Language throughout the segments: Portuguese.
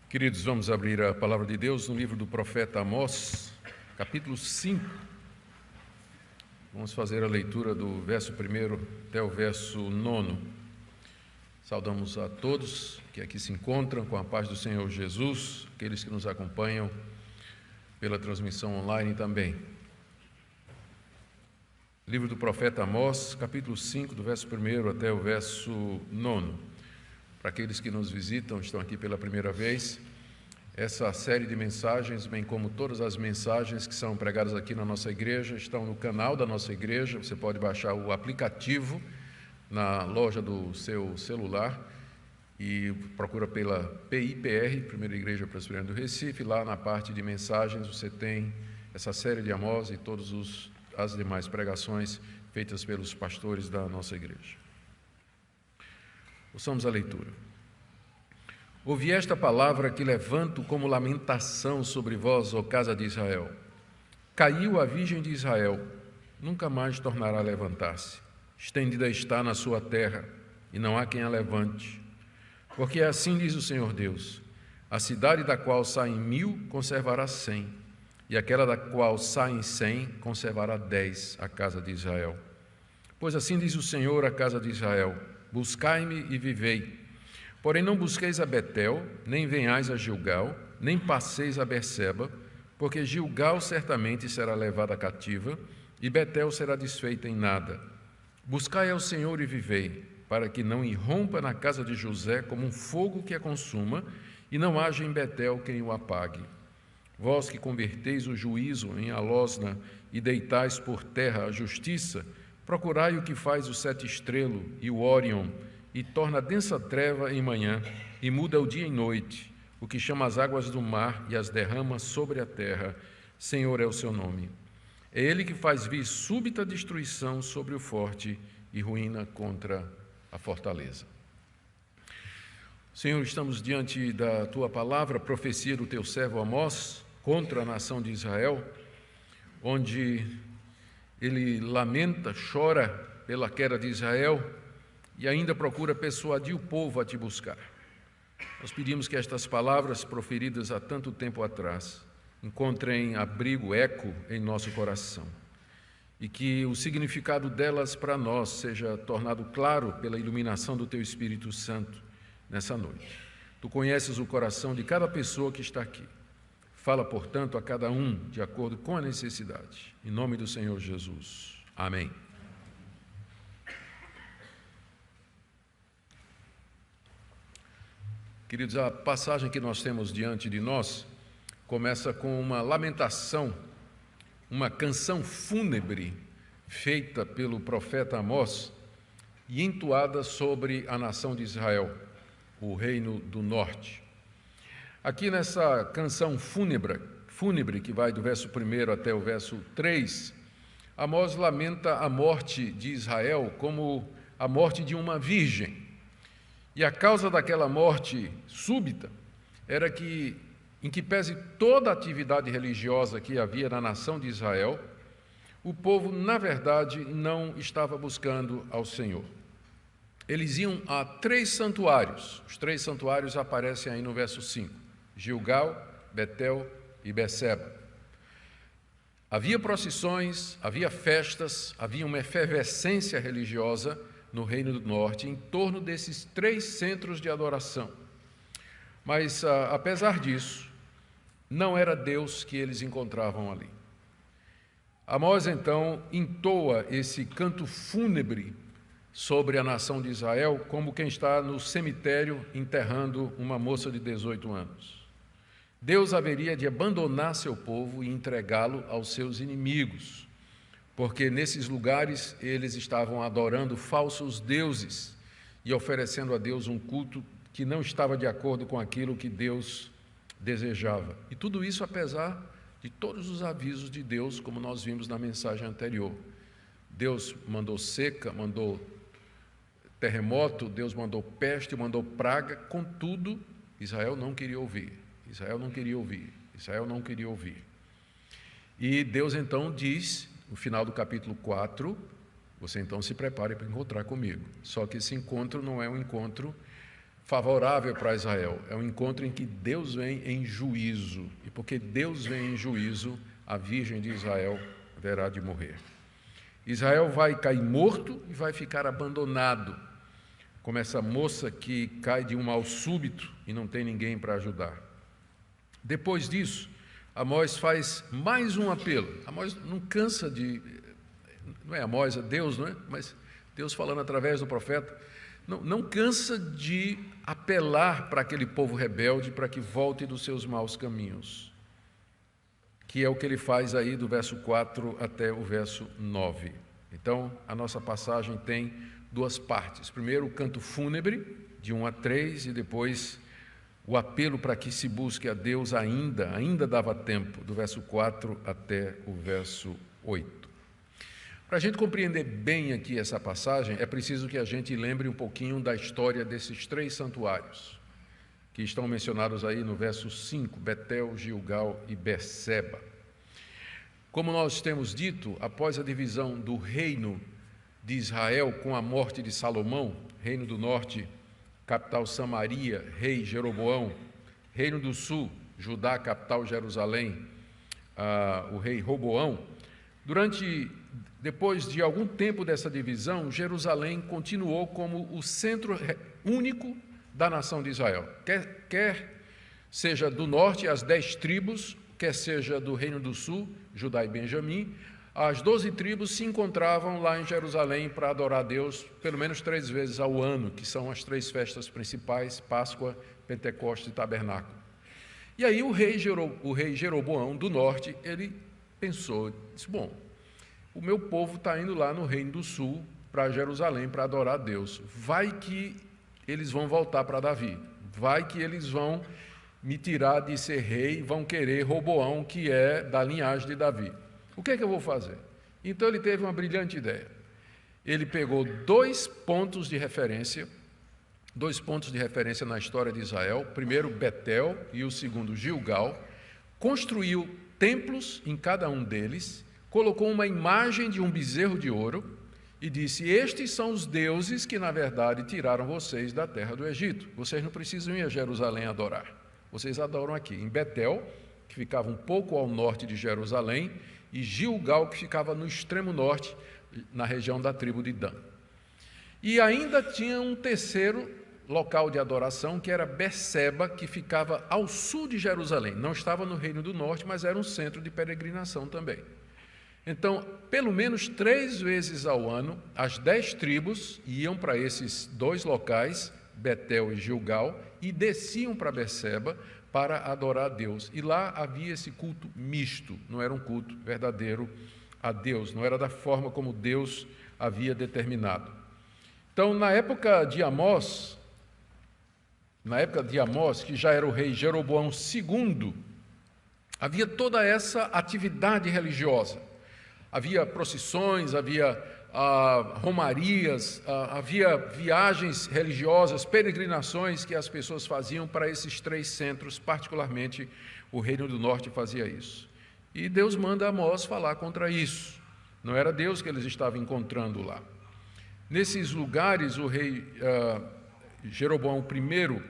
Queridos, vamos abrir a palavra de Deus no livro do profeta Amós, capítulo 5. Vamos fazer a leitura do verso 1 até o verso 9. Saudamos a todos que aqui se encontram com a paz do Senhor Jesus, aqueles que nos acompanham pela transmissão online também. Livro do profeta Amós, capítulo 5, do verso 1 até o verso 9. Para aqueles que nos visitam, estão aqui pela primeira vez, essa série de mensagens, bem como todas as mensagens que são pregadas aqui na nossa igreja, estão no canal da nossa igreja. Você pode baixar o aplicativo na loja do seu celular e procura pela PIPR, Primeira Igreja Presbiteriana do Recife. Lá na parte de mensagens você tem essa série de Amós e todas as demais pregações feitas pelos pastores da nossa igreja. Ouçamos a leitura. Ouvi esta palavra que levanto como lamentação sobre vós, ó casa de Israel. Caiu a virgem de Israel, nunca mais tornará a levantar-se. Estendida está na sua terra, e não há quem a levante. Porque assim diz o Senhor Deus: a cidade da qual saem 1000 conservará 100, e aquela da qual saem 100 conservará 10, a casa de Israel. Pois assim diz o Senhor à casa de Israel: buscai-me e vivei. Porém não busqueis a Betel, nem venhais a Gilgal, nem passeis a Berseba, porque Gilgal certamente será levada cativa, e Betel será desfeita em nada. Buscai ao Senhor e vivei, para que não irrompa na casa de José como um fogo que a consuma, e não haja em Betel quem o apague. Vós que converteis o juízo em alosna e deitais por terra a justiça, procurai o que faz o sete estrelo e o Órion, e torna a densa treva em manhã, e muda o dia em noite, o que chama as águas do mar e as derrama sobre a terra. Senhor é o seu nome. É ele que faz vir súbita destruição sobre o forte e ruína contra a fortaleza. Senhor, estamos diante da tua palavra, profecia do teu servo Amós, contra a nação de Israel, onde ele lamenta, chora pela queda de Israel e ainda procura persuadir o povo a te buscar. Nós pedimos que estas palavras proferidas há tanto tempo atrás encontrem abrigo, eco em nosso coração e que o significado delas para nós seja tornado claro pela iluminação do teu Espírito Santo nessa noite. Tu conheces o coração de cada pessoa que está aqui. Fala, portanto, a cada um de acordo com a necessidade. Em nome do Senhor Jesus. Amém. Queridos, a passagem que nós temos diante de nós começa com uma lamentação, uma canção fúnebre feita pelo profeta Amós e entoada sobre a nação de Israel, o reino do norte. Aqui nessa canção fúnebre, que vai do verso 1 até o verso 3, Amós lamenta a morte de Israel como a morte de uma virgem. E a causa daquela morte súbita era que, em que pese toda a atividade religiosa que havia na nação de Israel, o povo, na verdade, não estava buscando ao Senhor. Eles iam a 3 santuários. Os 3 santuários aparecem aí no verso 5. Gilgal, Betel e Berseba. Havia procissões, havia festas, havia uma efervescência religiosa no Reino do Norte em torno desses 3 centros de adoração. Mas, apesar disso, não era Deus que eles encontravam ali. Amós, então, entoa esse canto fúnebre sobre a nação de Israel como quem está no cemitério enterrando uma moça de 18 anos. Deus haveria de abandonar seu povo e entregá-lo aos seus inimigos, porque nesses lugares eles estavam adorando falsos deuses e oferecendo a Deus um culto que não estava de acordo com aquilo que Deus desejava. E tudo isso apesar de todos os avisos de Deus, como nós vimos na mensagem anterior. Deus mandou seca, mandou terremoto, Deus mandou peste, mandou praga, contudo, Israel não queria ouvir. Israel não queria ouvir. Israel não queria ouvir. E Deus então diz, no final do capítulo 4, você então se prepare para encontrar comigo. Só que esse encontro não é um encontro favorável para Israel. É um encontro em que Deus vem em juízo. E porque Deus vem em juízo, a virgem de Israel haverá de morrer. Israel vai cair morto e vai ficar abandonado, como essa moça que cai de um mal súbito e não tem ninguém para ajudar. Depois disso, Amós faz mais um apelo. Amós não cansa de... Não é Amós, é Deus, não é? Mas Deus falando através do profeta. Não cansa de apelar para aquele povo rebelde para que volte dos seus maus caminhos, que é o que ele faz aí do verso 4 até o verso 9. Então, a nossa passagem tem duas partes. Primeiro, o canto fúnebre, de 1 a 3, e depois o apelo para que se busque a Deus ainda dava tempo, do verso 4 até o verso 8. Para a gente compreender bem aqui essa passagem, é preciso que a gente lembre um pouquinho da história desses três santuários, que estão mencionados aí no verso 5, Betel, Gilgal e Berseba. Como nós temos dito, após a divisão do reino de Israel com a morte de Salomão, reino do norte, capital Samaria, rei Jeroboão, reino do sul, Judá, capital Jerusalém, o rei Roboão, depois de algum tempo dessa divisão, Jerusalém continuou como o centro único da nação de Israel. Quer seja do norte, as 10 tribos, quer seja do reino do sul, Judá e Benjamim, as 12 tribos se encontravam lá em Jerusalém para adorar a Deus pelo menos 3 vezes ao ano, que são as 3 festas principais, Páscoa, Pentecostes e Tabernáculo. E aí o rei Jeroboão do norte, ele pensou, disse, bom, o meu povo está indo lá no reino do sul, para Jerusalém, para adorar a Deus. Vai que eles vão voltar para Davi. Vai que eles vão me tirar de ser rei, vão querer Roboão, que é da linhagem de Davi. O que é que eu vou fazer? Então ele teve uma brilhante ideia. Ele pegou 2 pontos de referência na história de Israel, primeiro Betel e o segundo Gilgal, construiu templos em cada um deles, colocou uma imagem de um bezerro de ouro e disse, estes são os deuses que na verdade tiraram vocês da terra do Egito. Vocês não precisam ir a Jerusalém adorar. Vocês adoram aqui em Betel, que ficava um pouco ao norte de Jerusalém, e Gilgal, que ficava no extremo norte, na região da tribo de Dan. E ainda tinha um terceiro local de adoração, que era Berseba, que ficava ao sul de Jerusalém. Não estava no reino do norte, mas era um centro de peregrinação também. Então, pelo menos 3 vezes ao ano, as 10 tribos iam para esses 2 locais, Betel e Gilgal, e desciam para Berseba para adorar a Deus. E lá havia esse culto misto, não era um culto verdadeiro a Deus, não era da forma como Deus havia determinado. Então, na época de Amós, que já era o rei Jeroboão II, havia toda essa atividade religiosa. Havia procissões, havia romarias, havia viagens religiosas, peregrinações que as pessoas faziam para esses 3 centros, particularmente o Reino do Norte fazia isso. E Deus manda Amós falar contra isso. Não era Deus que eles estavam encontrando lá. Nesses lugares, o rei Jeroboão I,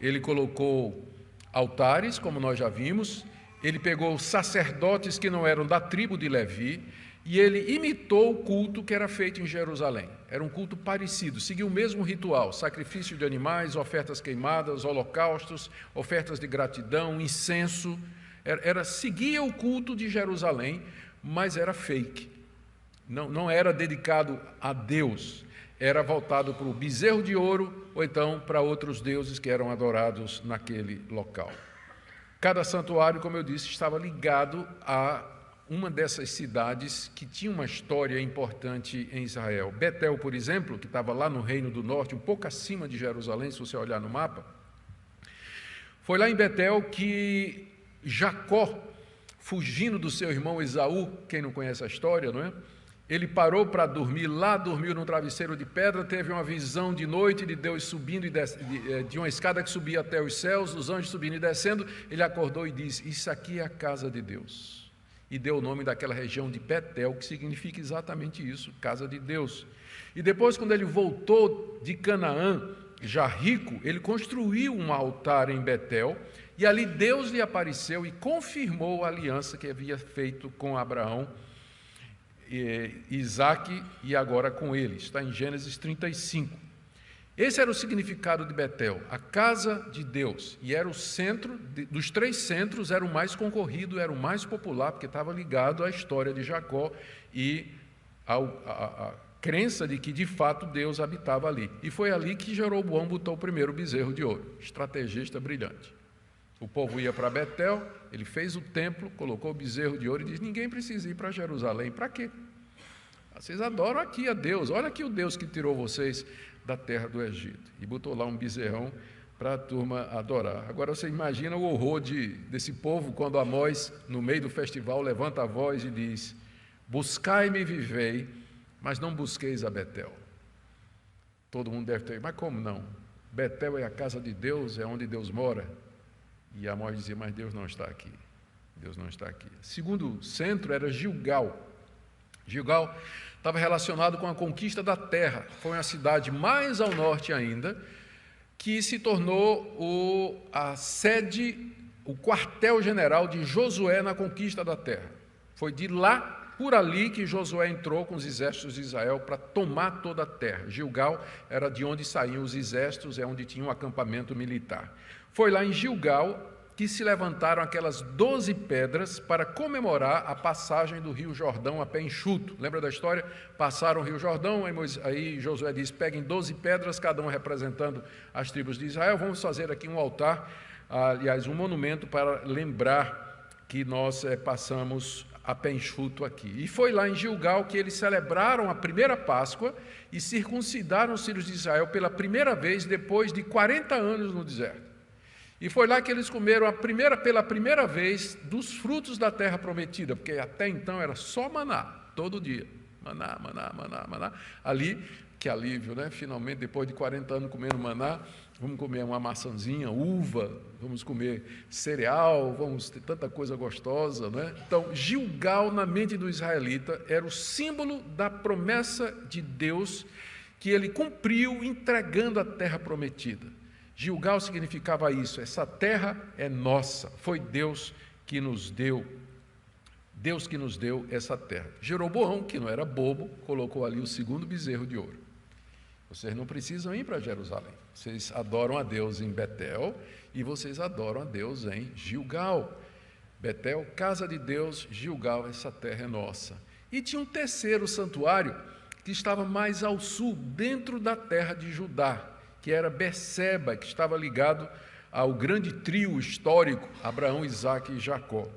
ele colocou altares, como nós já vimos, ele pegou sacerdotes que não eram da tribo de Levi, e ele imitou o culto que era feito em Jerusalém. Era um culto parecido, seguia o mesmo ritual, sacrifício de animais, ofertas queimadas, holocaustos, ofertas de gratidão, incenso. Seguia o culto de Jerusalém, mas era fake. Não era dedicado a Deus, era voltado para o bezerro de ouro, ou então para outros deuses que eram adorados naquele local. Cada santuário, como eu disse, estava ligado a uma dessas cidades que tinha uma história importante em Israel. Betel, por exemplo, que estava lá no Reino do Norte, um pouco acima de Jerusalém, se você olhar no mapa, foi lá em Betel que Jacó, fugindo do seu irmão Esaú, quem não conhece a história, não é? Ele parou para dormir lá, dormiu num travesseiro de pedra, teve uma visão de noite de Deus subindo de uma escada que subia até os céus, os anjos subindo e descendo. Ele acordou e disse, isso aqui é a casa de Deus. E deu o nome daquela região de Betel, que significa exatamente isso, casa de Deus. E depois, quando ele voltou de Canaã, já rico, ele construiu um altar em Betel, e ali Deus lhe apareceu e confirmou a aliança que havia feito com Abraão, Isaque e agora com ele. Está em Gênesis 35. Esse era o significado de Betel, a casa de Deus, e era o centro, dos 3 centros, era o mais concorrido, era o mais popular, porque estava ligado à história de Jacó e à crença de que de fato Deus habitava ali. E foi ali que Jeroboão botou o primeiro bezerro de ouro, estrategista brilhante. O povo ia para Betel, ele fez o templo, colocou o bezerro de ouro e diz: ninguém precisa ir para Jerusalém. Para quê? Vocês adoram aqui a Deus, olha aqui o Deus que tirou vocês da terra do Egito. E botou lá um bezerrão para a turma adorar. Agora você imagina o horror desse povo quando Amós, no meio do festival, levanta a voz e diz: buscai-me e vivei, mas não busqueis a Betel. Todo mundo deve ter, mas como não? Betel é a casa de Deus, é onde Deus mora. E Amós dizia: mas Deus não está aqui. Deus não está aqui. Segundo centro era Gilgal. Gilgal estava relacionado com a conquista da terra. Foi uma cidade mais ao norte ainda, que se tornou a sede, o quartel-general de Josué na conquista da terra. Foi de lá, por ali, que Josué entrou com os exércitos de Israel para tomar toda a terra. Gilgal era de onde saíam os exércitos, é onde tinha um acampamento militar. Foi lá em Gilgal que se levantaram aquelas 12 pedras para comemorar a passagem do rio Jordão a pé enxuto. Lembra da história? Passaram o rio Jordão, aí Josué diz: peguem 12 pedras, cada um representando as tribos de Israel, vamos fazer aqui um altar, aliás, um monumento para lembrar que nós passamos a pé enxuto aqui. E foi lá em Gilgal que eles celebraram a primeira Páscoa e circuncidaram os filhos de Israel pela primeira vez depois de 40 anos no deserto. E foi lá que eles comeram pela primeira vez dos frutos da terra prometida, porque até então era só maná, todo dia. Maná, maná, maná, maná. Ali, que alívio, né? Finalmente, depois de 40 anos comendo maná, vamos comer uma maçãzinha, uva, vamos comer cereal, vamos ter tanta coisa gostosa, né? Então, Gilgal, na mente do israelita, era o símbolo da promessa de Deus que ele cumpriu entregando a terra prometida. Gilgal significava isso: essa terra é nossa, foi Deus que nos deu essa terra. Jeroboão, que não era bobo, colocou ali o segundo bezerro de ouro. Vocês não precisam ir para Jerusalém, vocês adoram a Deus em Betel e vocês adoram a Deus em Gilgal. Betel, casa de Deus, Gilgal, essa terra é nossa. E tinha um terceiro santuário que estava mais ao sul, dentro da terra de Judá, que era Berseba, que estava ligado ao grande trio histórico, Abraão, Isaque e Jacó.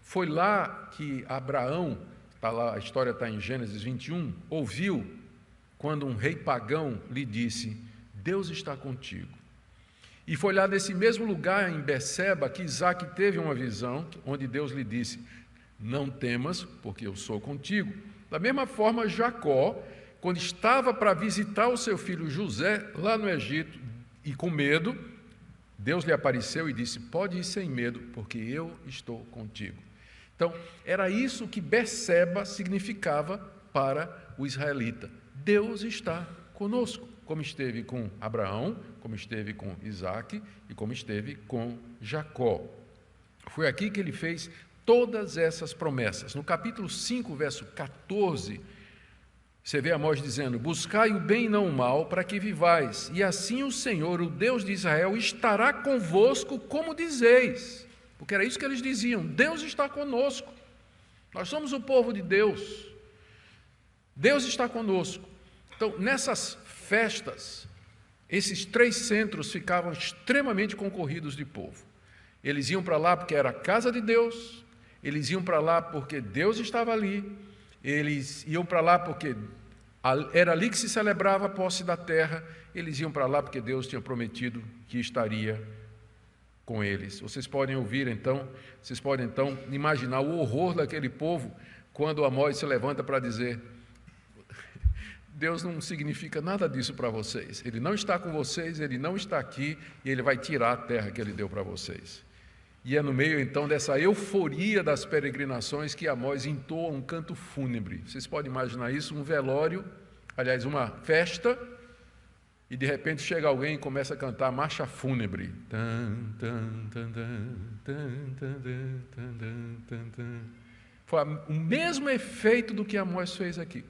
Foi lá que Abraão, a história está em Gênesis 21, ouviu quando um rei pagão lhe disse: Deus está contigo. E foi lá nesse mesmo lugar, em Berseba, que Isaque teve uma visão, onde Deus lhe disse: não temas, porque eu sou contigo. Da mesma forma, Jacó, quando estava para visitar o seu filho José, lá no Egito, e com medo, Deus lhe apareceu e disse: pode ir sem medo, porque eu estou contigo. Então, era isso que Berseba significava para o israelita. Deus está conosco, como esteve com Abraão, como esteve com Isaque e como esteve com Jacó. Foi aqui que ele fez todas essas promessas. No capítulo 5, verso 14, você vê Amós dizendo: buscai o bem e não o mal, para que vivais, e assim o Senhor, o Deus de Israel, estará convosco, como dizeis. Porque era isso que eles diziam: Deus está conosco, nós somos o povo de Deus, Deus está conosco. Então, nessas festas, esses 3 centros ficavam extremamente concorridos de povo. Eles iam para lá porque era a casa de Deus, eles iam para lá porque Deus estava ali, eles iam para lá porque era ali que se celebrava a posse da terra, eles iam para lá porque Deus tinha prometido que estaria com eles. Vocês podem então imaginar o horror daquele povo quando Amós se levanta para dizer: Deus não significa nada disso para vocês, Ele não está com vocês, Ele não está aqui e Ele vai tirar a terra que Ele deu para vocês. E é no meio, então, dessa euforia das peregrinações que Amós entoa um canto fúnebre. Vocês podem imaginar isso, um velório, aliás, uma festa, e de repente chega alguém e começa a cantar marcha fúnebre. Foi o mesmo efeito do que Amós fez aqui.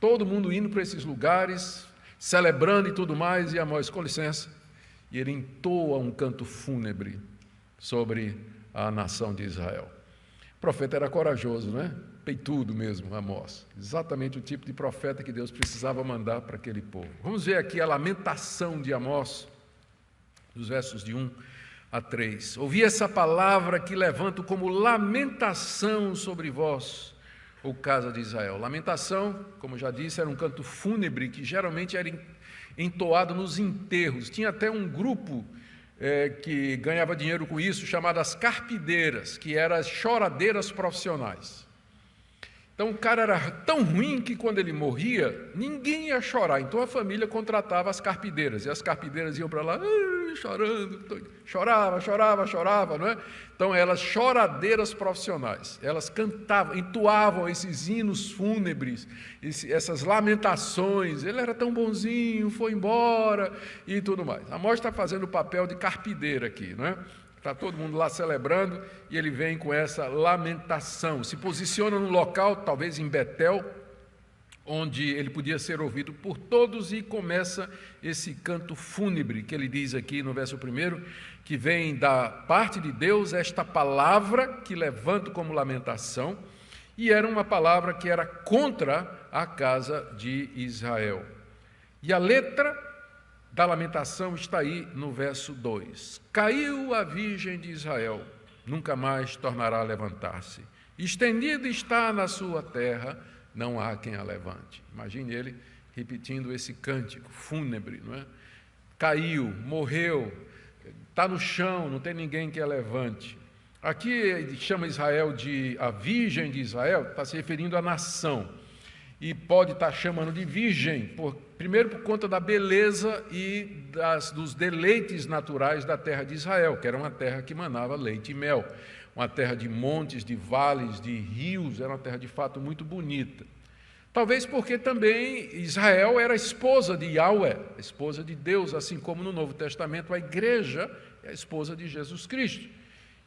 Todo mundo indo para esses lugares, celebrando e tudo mais, e Amós, com licença, e ele entoa um canto fúnebre sobre a nação de Israel. O profeta era corajoso, né? Peitudo mesmo, Amós. Exatamente o tipo de profeta que Deus precisava mandar para aquele povo. Vamos ver aqui a lamentação de Amós, dos versos de 1 a 3. Ouvi essa palavra que levanto como lamentação sobre vós, ou casa de Israel. Lamentação, como já disse, era um canto fúnebre que geralmente era entoado nos enterros. Tinha até um grupo que ganhava dinheiro com isso, chamadas carpideiras, que eram as choradeiras profissionais. Então o cara era tão ruim que quando ele morria, ninguém ia chorar. Então a família contratava as carpideiras, e as carpideiras iam para lá, chorando, chorava, não é? Então elas choradeiras profissionais, elas cantavam, entoavam esses hinos fúnebres, essas lamentações. Ele era tão bonzinho, foi embora e tudo mais. Amós está fazendo o papel de carpideira aqui, não é? Está todo mundo lá celebrando e ele vem com essa lamentação. Se posiciona num local, talvez em Betel, onde ele podia ser ouvido por todos, e começa esse canto fúnebre que ele diz aqui no verso 1, que vem da parte de Deus esta palavra que levanto como lamentação, e era uma palavra que era contra a casa de Israel. E a letra da lamentação está aí no verso 2. Caiu a virgem de Israel, nunca mais tornará a levantar-se. Estendida está na sua terra, não há quem a levante. Imagine ele repetindo esse cântico fúnebre, não é? Caiu, morreu, está no chão, não tem ninguém que a levante. Aqui ele chama Israel de a virgem de Israel, está se referindo à nação. E pode estar chamando de virgem, primeiro por conta da beleza e dos deleites naturais da terra de Israel, que era uma terra que manava leite e mel, uma terra de montes, de vales, de rios, era uma terra de fato muito bonita. Talvez porque também Israel era a esposa de Yahweh, a esposa de Deus, assim como no Novo Testamento a igreja é a esposa de Jesus Cristo.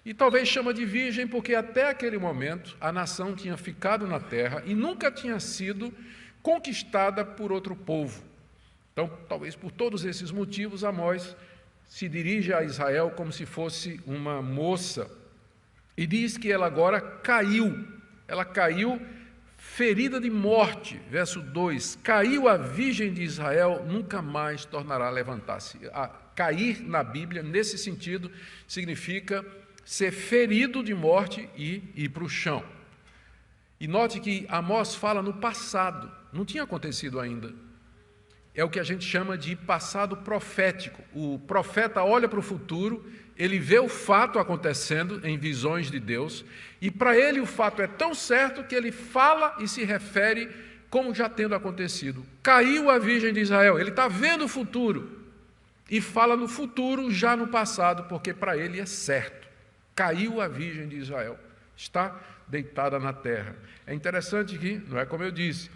E talvez chama de virgem porque até aquele momento a nação tinha ficado na terra e nunca tinha sido conquistada por outro povo. Então, talvez por todos esses motivos, Amós se dirige a Israel como se fosse uma moça e diz que ela agora caiu. Ela caiu ferida de morte. Verso 2, caiu a virgem de Israel, nunca mais tornará a levantar-se. Cair na Bíblia, nesse sentido, significa ser ferido de morte e ir para o chão. E note que Amós fala no passado, não tinha acontecido ainda. É o que a gente chama de passado profético. O profeta olha para o futuro, ele vê o fato acontecendo em visões de Deus, e para ele o fato é tão certo que ele fala e se refere como já tendo acontecido. Caiu a virgem de Israel, ele está vendo o futuro, e fala no futuro já no passado, porque para ele é certo. Caiu a virgem de Israel, está deitada na terra. É interessante que, não é como eu disse,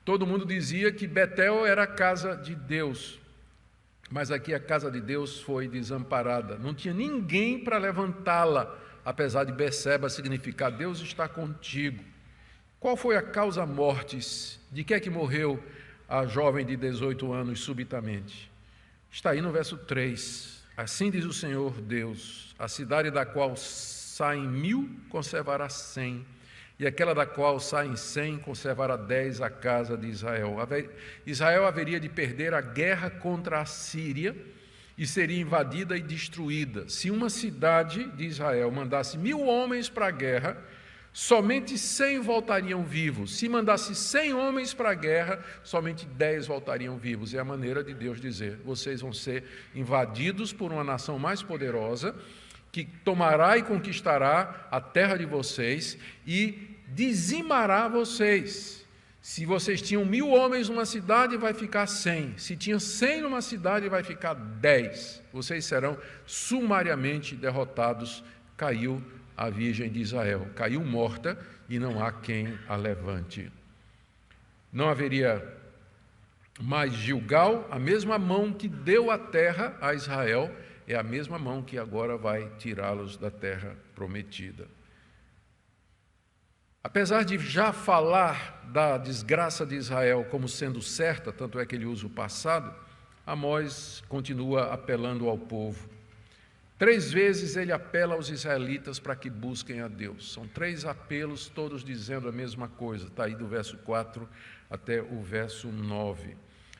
todo mundo dizia que Betel era a casa de Deus, mas aqui a casa de Deus foi desamparada. Não tinha ninguém para levantá-la, apesar de Beceba significar Deus está contigo. Qual foi a causa mortis? De que é que morreu a jovem de 18 anos subitamente? Está aí no verso 3. Assim diz o Senhor Deus, a cidade da qual saem 1000 conservará 100, e aquela da qual saem 100 conservará 10 a casa de Israel. Israel haveria de perder a guerra contra a Síria e seria invadida e destruída. Se uma cidade de Israel mandasse 1000 homens para a guerra, somente 100 voltariam vivos. Se mandasse 100 homens para a guerra, somente 10 voltariam vivos. É a maneira de Deus dizer: vocês vão ser invadidos por uma nação mais poderosa, que tomará e conquistará a terra de vocês e dizimará vocês. Se vocês tinham 1000 homens numa cidade, vai ficar 100. Se tinha 100 numa cidade, vai ficar 10. Vocês serão sumariamente derrotados. Caiu a virgem de Israel, caiu morta e não há quem a levante. Não haveria Mas Gilgal, a mesma mão que deu a terra a Israel, é a mesma mão que agora vai tirá-los da terra prometida. Apesar de já falar da desgraça de Israel como sendo certa, tanto é que ele usa o passado, Amós continua apelando ao povo. 3 vezes ele apela aos israelitas para que busquem a Deus. São 3 apelos, todos dizendo a mesma coisa. Está aí do verso 4 até o verso 9.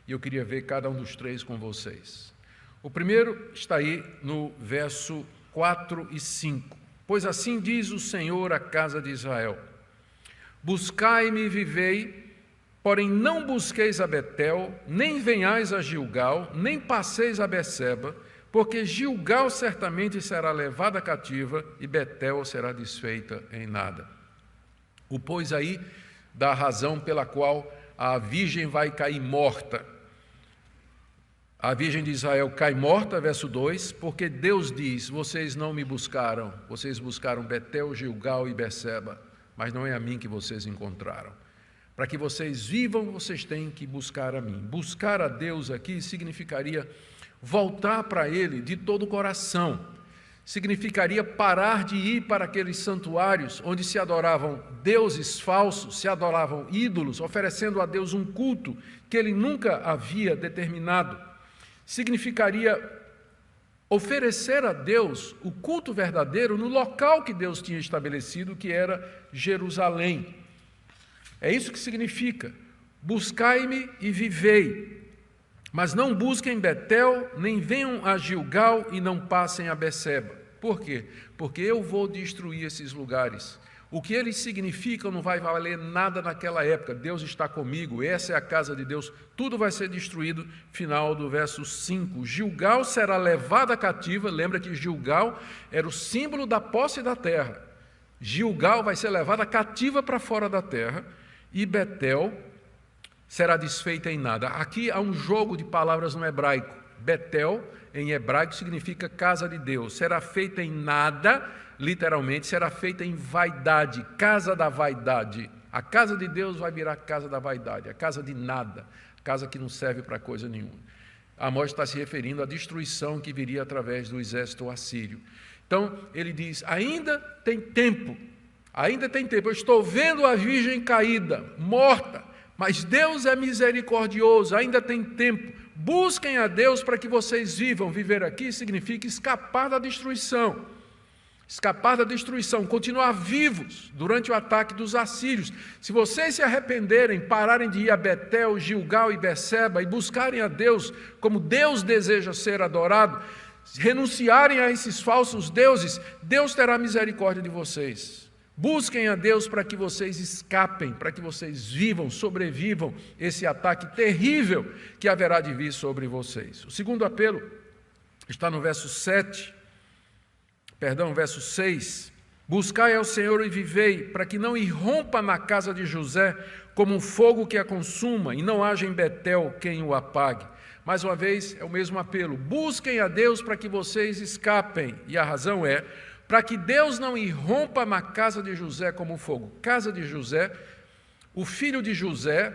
E eu queria ver cada um dos 3 com vocês. O primeiro está aí no verso 4 e 5. Pois assim diz o Senhor à casa de Israel: buscai-me e vivei, porém não busqueis a Betel, nem venhais a Gilgal, nem passeis a Berseba, porque Gilgal certamente será levada cativa e Betel será desfeita em nada. O pois aí da razão pela qual a virgem vai cair morta. A virgem de Israel cai morta, verso 2, porque Deus diz: vocês não me buscaram, vocês buscaram Betel, Gilgal e Berseba, mas não é a mim que vocês encontraram. Para que vocês vivam, vocês têm que buscar a mim. Buscar a Deus aqui significaria voltar para Ele de todo o coração. Significaria parar de ir para aqueles santuários onde se adoravam deuses falsos, se adoravam ídolos, oferecendo a Deus um culto que Ele nunca havia determinado. Significaria oferecer a Deus o culto verdadeiro no local que Deus tinha estabelecido, que era Jerusalém. É isso que significa: buscai-me e vivei. Mas não busquem Betel, nem venham a Gilgal e não passem a Berseba. Por quê? Porque eu vou destruir esses lugares. O que eles significam não vai valer nada naquela época. Deus está comigo, essa é a casa de Deus. Tudo vai ser destruído. Final do verso 5. Gilgal será levada cativa. Lembra que Gilgal era o símbolo da posse da terra. Gilgal vai ser levada cativa para fora da terra. E Betel será desfeita em nada. Aqui há um jogo de palavras no hebraico. Betel, em hebraico, significa casa de Deus. Será feita em nada, literalmente, será feita em vaidade, casa da vaidade. A casa de Deus vai virar casa da vaidade, a casa de nada, casa que não serve para coisa nenhuma. Amós está se referindo à destruição que viria através do exército assírio. Então, ele diz: ainda tem tempo, eu estou vendo a virgem caída, morta, mas Deus é misericordioso, ainda tem tempo. Busquem a Deus para que vocês vivam. Viver aqui significa escapar da destruição. Escapar da destruição, continuar vivos durante o ataque dos assírios. Se vocês se arrependerem, pararem de ir a Betel, Gilgal e Berseba e buscarem a Deus como Deus deseja ser adorado, renunciarem a esses falsos deuses, Deus terá misericórdia de vocês. Busquem a Deus para que vocês escapem, para que vocês vivam, sobrevivam esse ataque terrível que haverá de vir sobre vocês. O segundo apelo está no verso 6. Buscai ao Senhor e vivei, para que não irrompa na casa de José como um fogo que a consuma, e não haja em Betel quem o apague. Mais uma vez, é o mesmo apelo. Busquem a Deus para que vocês escapem. E a razão é para que Deus não irrompa na casa de José como um fogo. Casa de José, o filho de José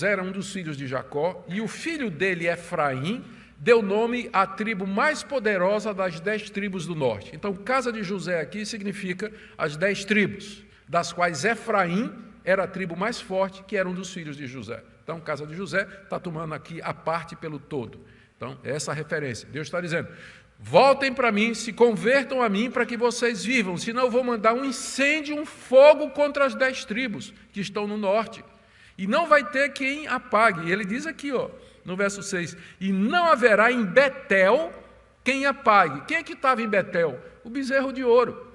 era um dos filhos de Jacó, e o filho dele, Efraim, deu nome à tribo mais poderosa das 10 tribos do norte. Então, casa de José aqui significa as 10 tribos, das quais Efraim era a tribo mais forte, que era um dos filhos de José. Então, casa de José está tomando aqui a parte pelo todo. Então, é essa a referência. Deus está dizendo: voltem para mim, se convertam a mim para que vocês vivam, senão eu vou mandar um incêndio, um fogo contra as 10 tribos que estão no norte. E não vai ter quem apague. E ele diz aqui, no verso 6, e não haverá em Betel quem apague. Quem é que estava em Betel? O bezerro de ouro.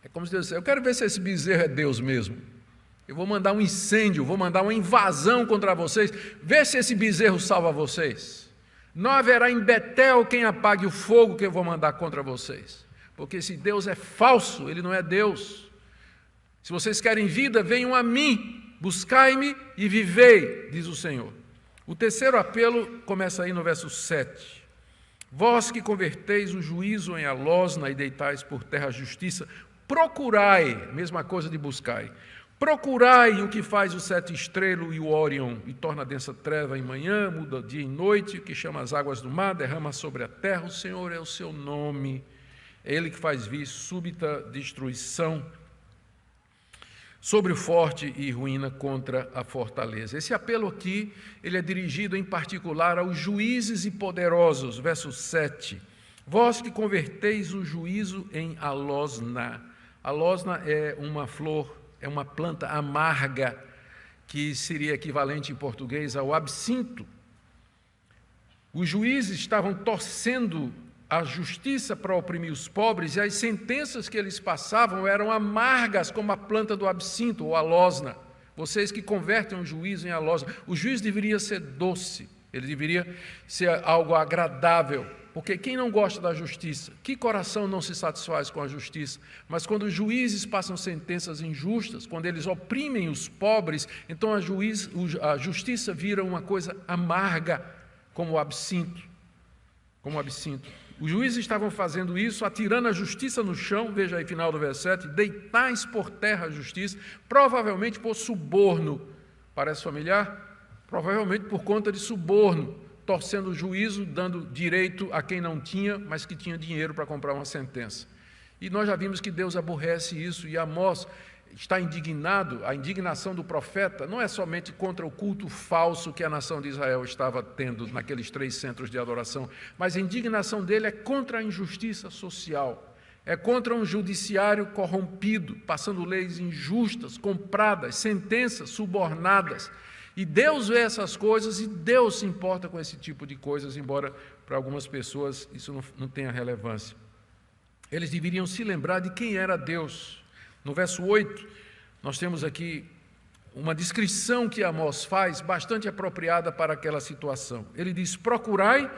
É como se Deus dissesse: eu quero ver se esse bezerro é Deus mesmo. Eu vou mandar um incêndio, vou mandar uma invasão contra vocês, vê se esse bezerro salva vocês. Não haverá em Betel quem apague o fogo que eu vou mandar contra vocês. Porque se Deus é falso, Ele não é Deus. Se vocês querem vida, venham a mim, buscai-me e vivei, diz o Senhor. O terceiro apelo começa aí no verso 7. Vós que converteis o juízo em alosna e deitais por terra a justiça, procurai, mesma coisa de buscai, Procurai o que faz o sete estrelo e o Órion, e torna a densa treva em manhã, muda dia em noite, o que chama as águas do mar, derrama sobre a terra. O Senhor é o seu nome, é Ele que faz vir súbita destruição sobre o forte e ruína contra a fortaleza. Esse apelo aqui, ele é dirigido em particular aos juízes e poderosos, verso 7. Vós que converteis o juízo em alosna. Alosna é uma flor, é uma planta amarga, que seria equivalente em português ao absinto. Os juízes estavam torcendo a justiça para oprimir os pobres, e as sentenças que eles passavam eram amargas como a planta do absinto ou alosna. Vocês que convertem o juízo em alosna, o juiz deveria ser doce, ele deveria ser algo agradável, porque quem não gosta da justiça? Que coração não se satisfaz com a justiça? Mas quando os juízes passam sentenças injustas, quando eles oprimem os pobres, então a justiça vira uma coisa amarga, como o absinto. Os juízes estavam fazendo isso, atirando a justiça no chão, veja aí final do verso 7, deitais por terra a justiça, provavelmente por suborno. Parece familiar? Provavelmente por conta de suborno, torcendo o juízo, dando direito a quem não tinha, mas que tinha dinheiro para comprar uma sentença. E nós já vimos que Deus aborrece isso, e Amós está indignado. A indignação do profeta não é somente contra o culto falso que a nação de Israel estava tendo naqueles 3 centros de adoração, mas a indignação dele é contra a injustiça social, é contra um judiciário corrompido, passando leis injustas, compradas, sentenças subornadas. E Deus vê essas coisas e Deus se importa com esse tipo de coisas, embora para algumas pessoas isso não tenha relevância. Eles deveriam se lembrar de quem era Deus. No verso 8, nós temos aqui uma descrição que Amós faz, bastante apropriada para aquela situação. Ele diz, procurai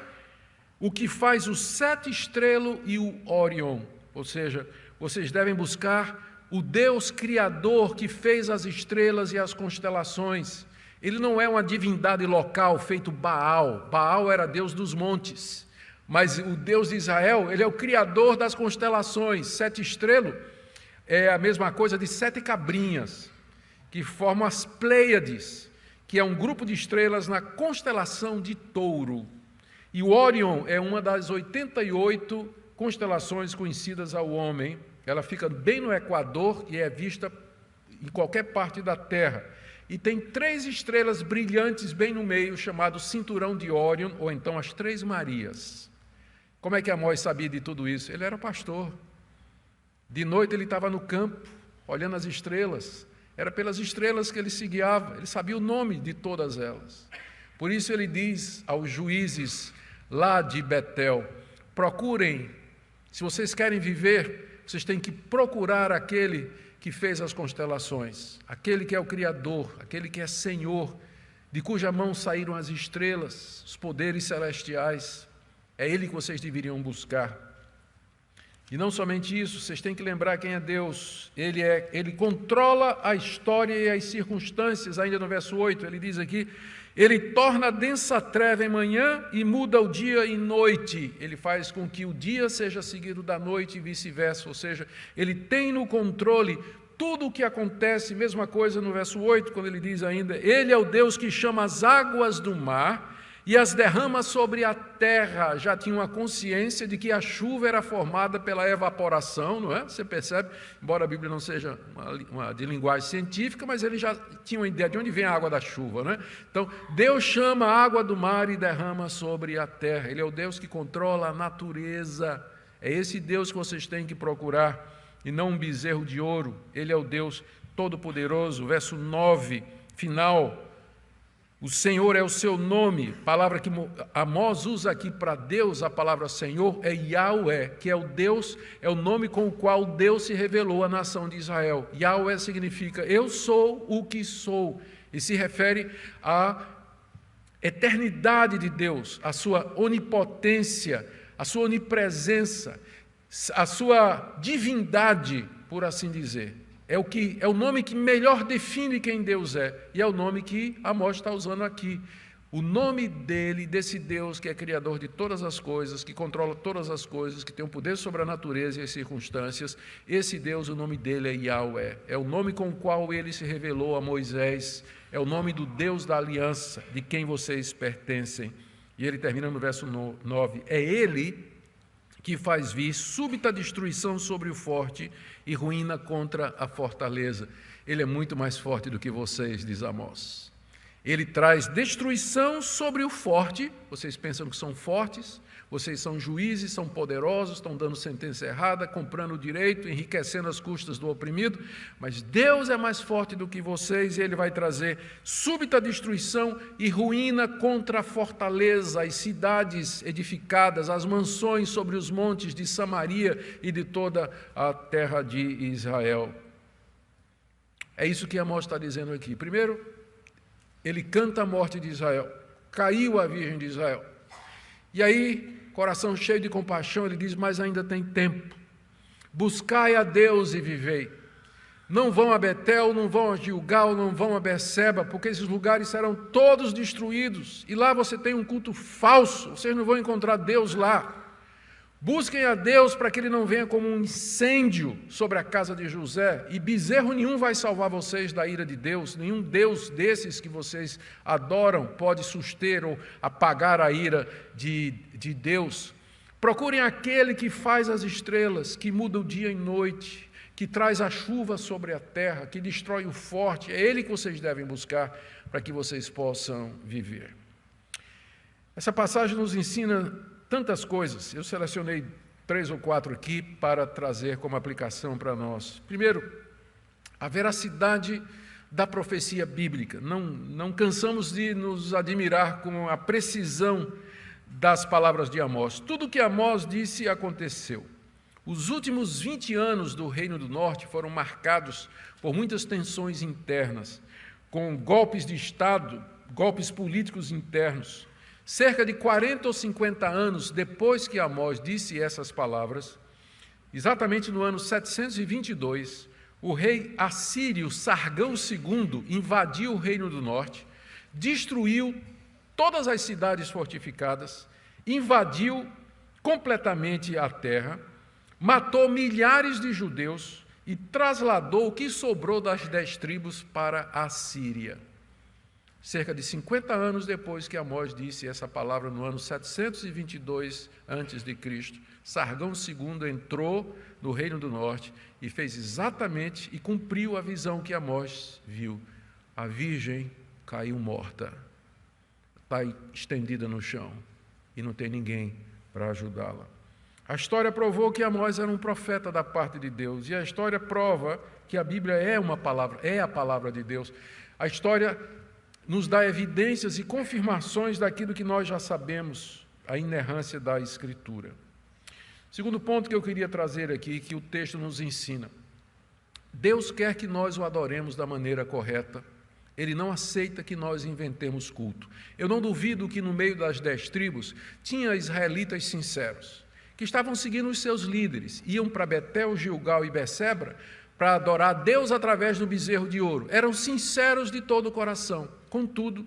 o que faz o sete estrelo e o Órion, ou seja, vocês devem buscar o Deus Criador que fez as estrelas e as constelações. Ele não é uma divindade local feito Baal. Baal era Deus dos montes, mas o Deus de Israel, ele é o Criador das constelações. Sete estrelo é a mesma coisa de 7 cabrinhas, que formam as Pleiades, que é um grupo de estrelas na constelação de Touro. E o Órion é uma das 88 constelações conhecidas ao homem. Ela fica bem no Equador e é vista em qualquer parte da Terra. E tem 3 estrelas brilhantes bem no meio, chamado Cinturão de Órion, ou então as 3 Marias. Como é que Amós sabia de tudo isso? Ele era pastor. De noite ele estava no campo, olhando as estrelas. Era pelas estrelas que ele se guiava, ele sabia o nome de todas elas. Por isso ele diz aos juízes lá de Betel, procurem, se vocês querem viver, vocês têm que procurar aquele que fez as constelações, aquele que é o Criador, aquele que é Senhor, de cuja mão saíram as estrelas, os poderes celestiais. É Ele que vocês deveriam buscar. E não somente isso, vocês têm que lembrar quem é Deus. Ele controla a história e as circunstâncias. Ainda no verso 8, ele diz aqui, ele torna a densa treva em manhã e muda o dia em noite. Ele faz com que o dia seja seguido da noite e vice-versa. Ou seja, ele tem no controle tudo o que acontece. Mesma coisa no verso 8, quando ele diz ainda, ele é o Deus que chama as águas do mar e as derrama sobre a terra. Já tinha uma consciência de que a chuva era formada pela evaporação, não é? Você percebe, embora a Bíblia não seja uma de linguagem científica, mas ele já tinha uma ideia de onde vem a água da chuva, não é? Então, Deus chama a água do mar e derrama sobre a terra. Ele é o Deus que controla a natureza. É esse Deus que vocês têm que procurar, e não um bezerro de ouro. Ele é o Deus Todo-Poderoso. Verso 9, final. O Senhor é o seu nome, palavra que Amós usa aqui para Deus, a palavra Senhor é Yahweh, que é o Deus, é o nome com o qual Deus se revelou à nação de Israel. Yahweh significa eu sou o que sou, e se refere à eternidade de Deus, à sua onipotência, à sua onipresença, à sua divindade, por assim dizer. É o nome que melhor define quem Deus é, e é o nome que Amós está usando aqui. O nome dele, desse Deus que é criador de todas as coisas, que controla todas as coisas, que tem um poder sobre a natureza e as circunstâncias, esse Deus, o nome dele é Yahweh. É o nome com o qual ele se revelou a Moisés, é o nome do Deus da aliança, de quem vocês pertencem. E ele termina no verso 9, é ele que faz vir súbita destruição sobre o forte e ruína contra a fortaleza. Ele é muito mais forte do que vocês, diz Amós. Ele traz destruição sobre o forte. Vocês pensam que são fortes, vocês são juízes, são poderosos, estão dando sentença errada, comprando o direito, enriquecendo as custas do oprimido, mas Deus é mais forte do que vocês e ele vai trazer súbita destruição e ruína contra a fortaleza, as cidades edificadas, as mansões sobre os montes de Samaria e de toda a terra de Israel. É isso que Amós está dizendo aqui. Primeiro, ele canta a morte de Israel, caiu a virgem de Israel. E aí, coração cheio de compaixão, ele diz, mas ainda tem tempo. Buscai a Deus e vivei. Não vão a Betel, não vão a Gilgal, não vão a Berseba, porque esses lugares serão todos destruídos. E lá você tem um culto falso, vocês não vão encontrar Deus lá. Busquem a Deus para que ele não venha como um incêndio sobre a casa de José, e bezerro nenhum vai salvar vocês da ira de Deus, nenhum Deus desses que vocês adoram pode suster ou apagar a ira de Deus. Procurem aquele que faz as estrelas, que muda o dia em noite, que traz a chuva sobre a terra, que destrói o forte, é ele que vocês devem buscar para que vocês possam viver. Essa passagem nos ensina tantas coisas. Eu selecionei 3 ou 4 aqui para trazer como aplicação para nós. Primeiro, a veracidade da profecia bíblica. Não cansamos de nos admirar com a precisão das palavras de Amós. Tudo o que Amós disse aconteceu. Os últimos 20 anos do Reino do Norte foram marcados por muitas tensões internas, com golpes de Estado, golpes políticos internos. Cerca de 40 ou 50 anos depois que Amós disse essas palavras, exatamente no ano 722, o rei assírio Sargão II invadiu o Reino do Norte, destruiu todas as cidades fortificadas, invadiu completamente a terra, matou milhares de judeus e trasladou o que sobrou das 10 tribos para a Síria. Cerca de 50 anos depois que Amós disse essa palavra, no ano 722 a.C., Sargão II entrou no Reino do Norte e fez exatamente e cumpriu a visão que Amós viu. A virgem caiu morta, está estendida no chão e não tem ninguém para ajudá-la. A história provou que Amós era um profeta da parte de Deus, e a história prova que a Bíblia é a palavra de Deus. A história nos dá evidências e confirmações daquilo que nós já sabemos, a inerrância da Escritura. Segundo ponto que eu queria trazer aqui, que o texto nos ensina. Deus quer que nós o adoremos da maneira correta. Ele não aceita que nós inventemos culto. Eu não duvido que no meio das 10 tribos tinha israelitas sinceros, que estavam seguindo os seus líderes, iam para Betel, Gilgal e Berseba para adorar a Deus através do bezerro de ouro. Eram sinceros de todo o coração. Contudo,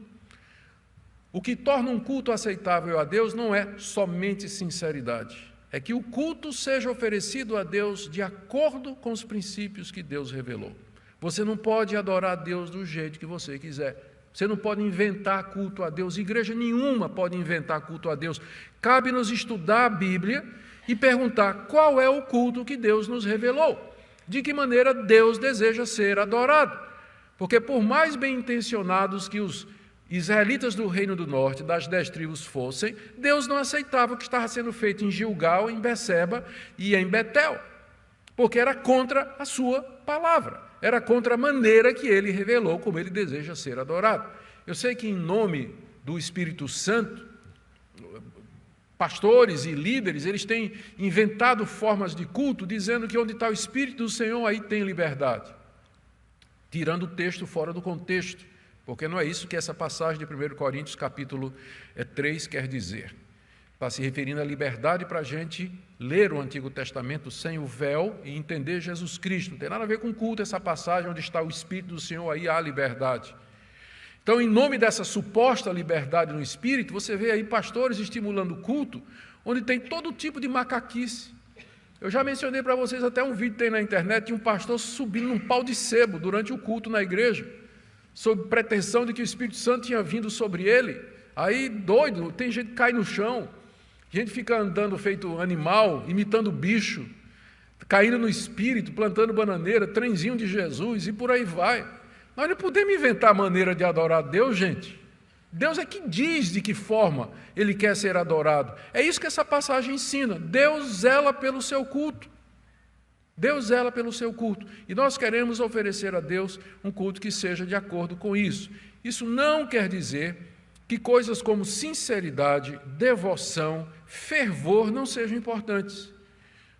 o que torna um culto aceitável a Deus não é somente sinceridade, é que o culto seja oferecido a Deus de acordo com os princípios que Deus revelou. Você não pode adorar a Deus do jeito que você quiser. Você não pode inventar culto a Deus. Igreja nenhuma pode inventar culto a Deus. Cabe-nos estudar a Bíblia e perguntar qual é o culto que Deus nos revelou. De que maneira Deus deseja ser adorado. Porque por mais bem intencionados que os israelitas do Reino do Norte, das 10 tribos fossem, Deus não aceitava o que estava sendo feito em Gilgal, em Berseba e em Betel, porque era contra a sua palavra, era contra a maneira que ele revelou como ele deseja ser adorado. Eu sei que em nome do Espírito Santo, pastores e líderes, eles têm inventado formas de culto, dizendo que onde está o Espírito do Senhor, aí tem liberdade. Tirando o texto fora do contexto, porque não é isso que essa passagem de 1 Coríntios capítulo 3 quer dizer. Está se referindo à liberdade para a gente ler o Antigo Testamento sem o véu e entender Jesus Cristo. Não tem nada a ver com culto essa passagem, onde está o Espírito do Senhor, aí há liberdade. Então, em nome dessa suposta liberdade no espírito, você vê aí pastores estimulando o culto, onde tem todo tipo de macaquice. Eu já mencionei para vocês até um vídeo que tem na internet de um pastor subindo num pau de sebo durante o culto na igreja, sob pretensão de que o Espírito Santo tinha vindo sobre ele. Aí, doido, tem gente que cai no chão, gente fica andando feito animal, imitando bicho, caindo no espírito, plantando bananeira, trenzinho de Jesus e por aí vai. Nós não podemos inventar maneira de adorar a Deus, gente. Deus é que diz de que forma Ele quer ser adorado. É isso que essa passagem ensina. Deus zela pelo seu culto. Deus zela pelo seu culto. E nós queremos oferecer a Deus um culto que seja de acordo com isso. Isso não quer dizer que coisas como sinceridade, devoção, fervor não sejam importantes.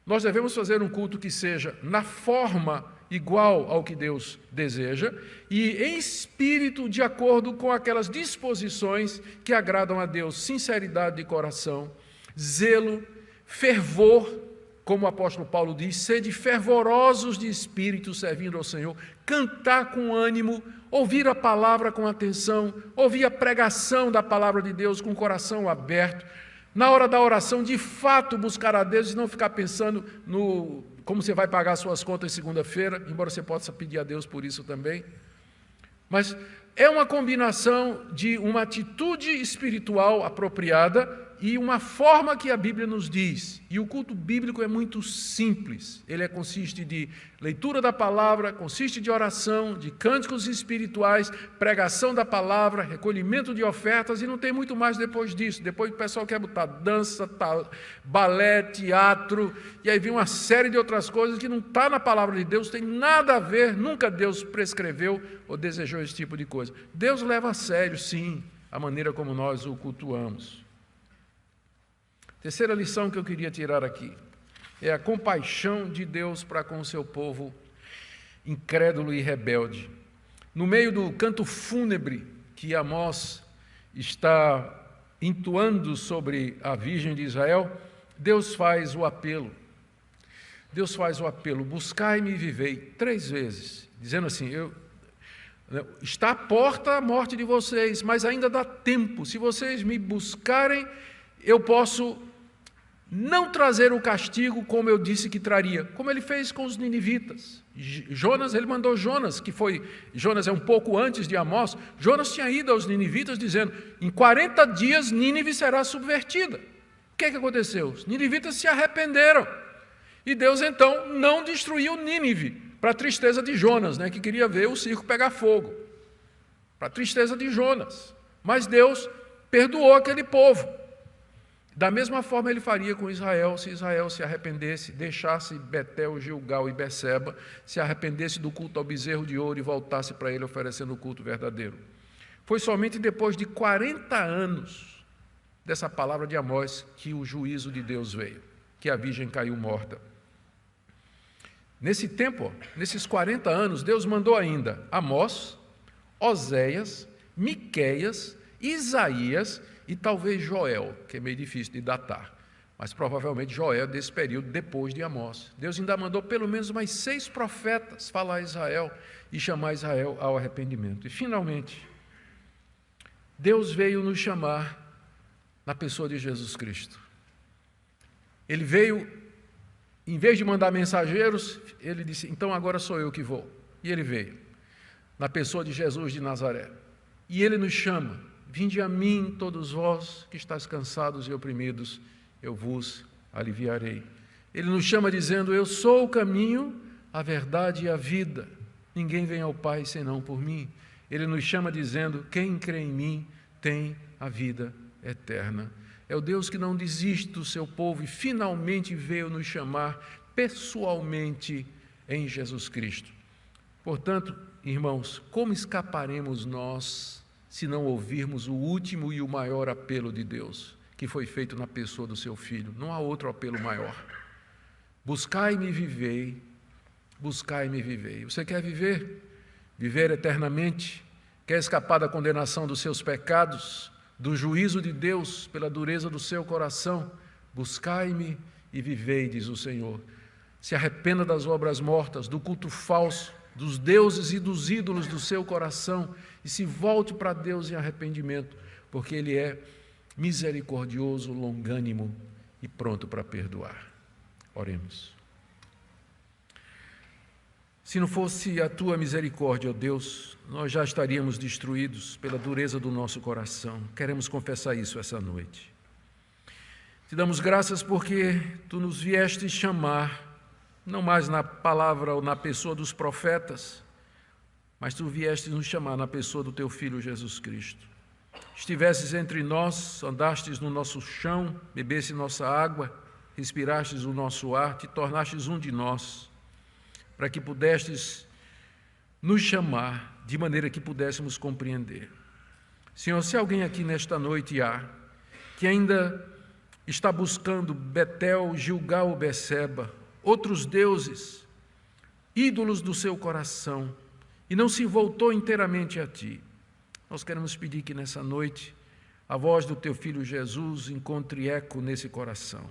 Nós devemos fazer um culto que seja na forma igual ao que Deus deseja e em espírito de acordo com aquelas disposições que agradam a Deus, sinceridade de coração, zelo, fervor, como o apóstolo Paulo diz, sede fervorosos de espírito servindo ao Senhor, cantar com ânimo, ouvir a palavra com atenção, ouvir a pregação da palavra de Deus com o coração aberto, na hora da oração, de fato, buscar a Deus e não ficar pensando no como você vai pagar suas contas segunda-feira, embora você possa pedir a Deus por isso também. Mas é uma combinação de uma atitude espiritual apropriada e uma forma que a Bíblia nos diz. E o culto bíblico é muito simples. Ele consiste de leitura da palavra, consiste de oração, de cânticos espirituais, pregação da palavra, recolhimento de ofertas, e não tem muito mais depois disso. Depois o pessoal quer botar dança, balé, teatro, e aí vem uma série de outras coisas que não está na palavra de Deus, tem nada a ver, nunca Deus prescreveu ou desejou esse tipo de coisa. Deus leva a sério, sim, a maneira como nós o cultuamos. Terceira lição que eu queria tirar aqui é a compaixão de Deus para com o seu povo incrédulo e rebelde. No meio do canto fúnebre que Amós está entoando sobre a Virgem de Israel, Deus faz o apelo. Deus faz o apelo, buscai-me e vivei, 3 vezes, dizendo assim, está à porta a morte de vocês, mas ainda dá tempo, se vocês me buscarem, eu posso não trazer o castigo como eu disse que traria, como ele fez com os ninivitas. Jonas, ele mandou Jonas, Jonas é um pouco antes de Amós, Jonas tinha ido aos ninivitas dizendo, em 40 dias Nínive será subvertida. O que aconteceu? Os ninivitas se arrependeram, e Deus então não destruiu Nínive, para a tristeza de Jonas, que queria ver o circo pegar fogo, para a tristeza de Jonas, mas Deus perdoou aquele povo. Da mesma forma ele faria com Israel, se Israel se arrependesse, deixasse Betel, Gilgal e Beceba, se arrependesse do culto ao bezerro de ouro e voltasse para ele oferecendo o culto verdadeiro. Foi somente depois de 40 anos dessa palavra de Amós que o juízo de Deus veio, que a virgem caiu morta. Nesse tempo, nesses 40 anos, Deus mandou ainda Amós, Oséias, Miqueias, Isaías e talvez Joel, que é meio difícil de datar, mas provavelmente Joel desse período depois de Amós. Deus ainda mandou pelo menos mais 6 profetas falar a Israel e chamar Israel ao arrependimento. E finalmente, Deus veio nos chamar na pessoa de Jesus Cristo. Ele veio, em vez de mandar mensageiros, ele disse, então agora sou eu que vou. E ele veio, na pessoa de Jesus de Nazaré. E ele nos chama, vinde a mim, todos vós que estáis cansados e oprimidos, eu vos aliviarei. Ele nos chama dizendo, eu sou o caminho, a verdade e a vida. Ninguém vem ao Pai senão por mim. Ele nos chama dizendo, quem crê em mim tem a vida eterna. É o Deus que não desiste do seu povo e finalmente veio nos chamar pessoalmente em Jesus Cristo. Portanto, irmãos, como escaparemos nós se não ouvirmos o último e o maior apelo de Deus, que foi feito na pessoa do seu Filho? Não há outro apelo maior. Buscai-me e vivei, buscai-me e vivei. Você quer viver? Viver eternamente? Quer escapar da condenação dos seus pecados, do juízo de Deus pela dureza do seu coração? Buscai-me e vivei, diz o Senhor. Se arrependa das obras mortas, do culto falso, dos deuses e dos ídolos do seu coração e se volte para Deus em arrependimento, porque Ele é misericordioso, longânimo e pronto para perdoar. Oremos. Se não fosse a tua misericórdia, ó Deus, nós já estaríamos destruídos pela dureza do nosso coração. Queremos confessar isso essa noite. Te damos graças porque tu nos vieste chamar, não mais na palavra ou na pessoa dos profetas, mas tu vieste nos chamar na pessoa do teu Filho Jesus Cristo. Estivesses entre nós, andastes no nosso chão, bebesse nossa água, respirastes o nosso ar, te tornastes um de nós, para que pudestes nos chamar de maneira que pudéssemos compreender. Senhor, se alguém aqui nesta noite há, que ainda está buscando Betel, Gilgal, Beceba, outros deuses, ídolos do seu coração, e não se voltou inteiramente a Ti, nós queremos pedir que nessa noite a voz do Teu Filho Jesus encontre eco nesse coração,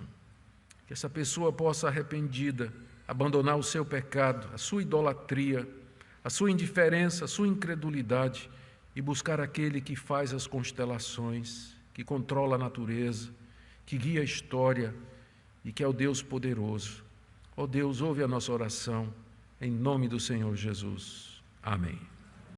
que essa pessoa possa, arrependida, abandonar o seu pecado, a sua idolatria, a sua indiferença, a sua incredulidade e buscar aquele que faz as constelações, que controla a natureza, que guia a história e que é o Deus poderoso. Ó Deus, ouve a nossa oração, em nome do Senhor Jesus. Amém.